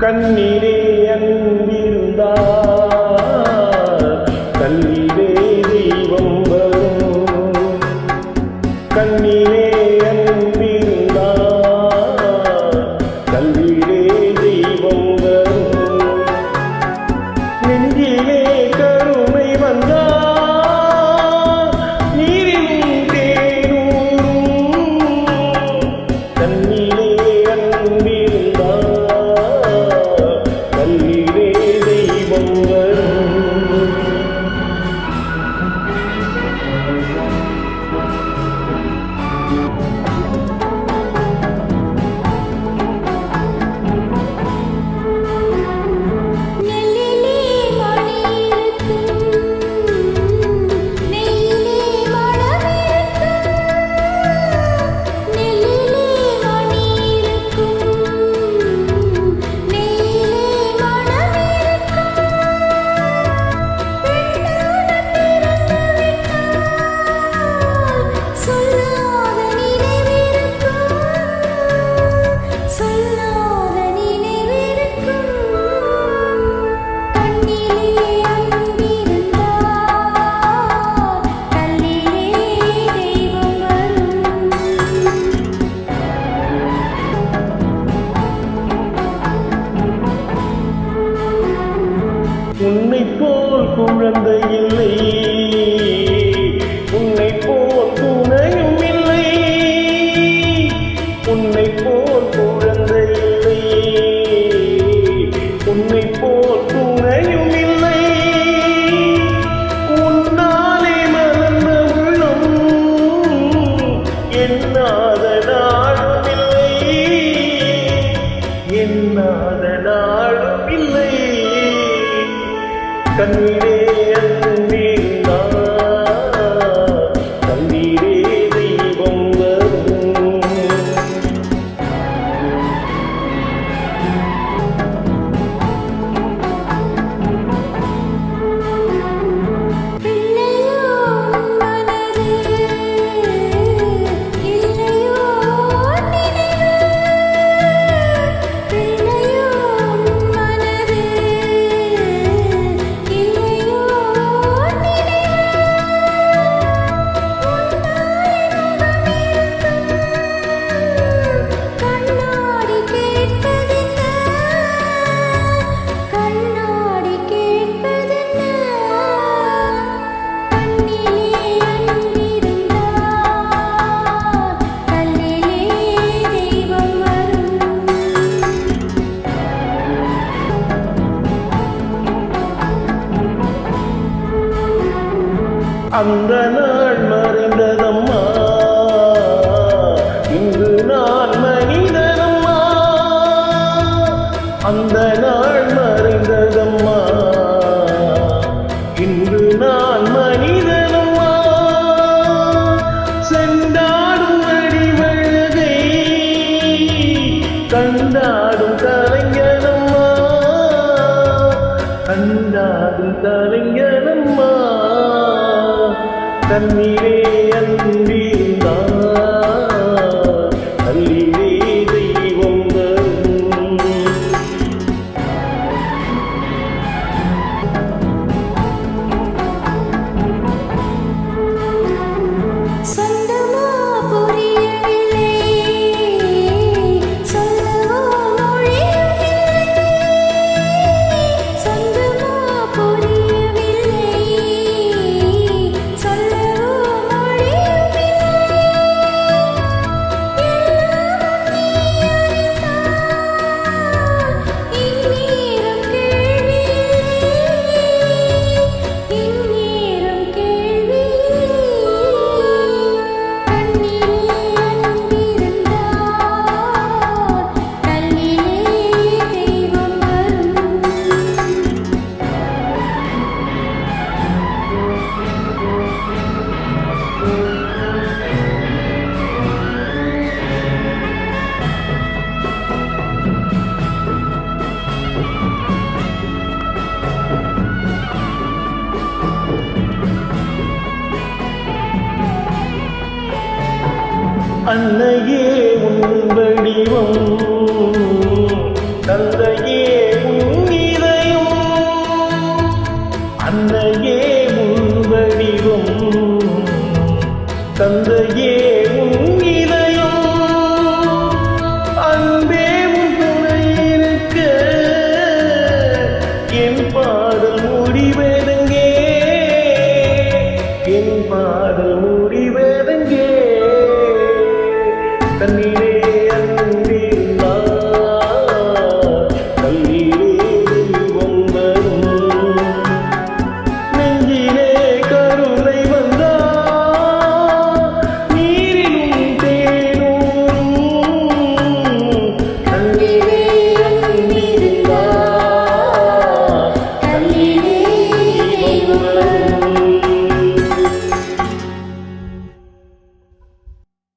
கண்ணீரே அன்பிருந்தார் கண்ணீரே தெய்வம் வரும். கண்ணீரே அன்பிருந்தார் கண்ணீரே தெய்வம் வரும். நெஞ்சிலே கருணை வந்தார் நீரிலும் தேனூரும். கண்ணீரே அன்பிருந்தார் கண்ணீரே தெய்வம் வரும். உன்னைப் போல் குழந்தை இல்லை, உன்னைப் போல் துணையும் இல்லை. உன்னைப் போல் குழந்தை இல்லை, உன்னைப் போல் துணையும் இல்லை. உன்னாலே மலர்ந்த உள்ளம் எண்ணாத நாளும் இல்லை, எண்ணாத நாளும் இல்லை. கண்ணீரே அன்பிருந்தார் கண்ணீரே தெய்வம் வரும். அந்த நாள் மறைந்ததம்மா, இன்று நான் மனிதனம்மா. அந்த நாள் மறைந்ததம்மா, இன்று நான் மனிதனம்மா. சென்றாடும் அடிவழகை கண்டாடும் கலைஞனம்மா, கண்டாடும் கலைஞனம்மா. கண்ணீரே அன்பிருந்தார் கண்ணீரே தெய்வம் வரும். சொந்தமா புரிய அன்னையே உன் வடிவம், தந்தையே உன் இதயம். அன்னையே உன் வடிவம், தந்தையே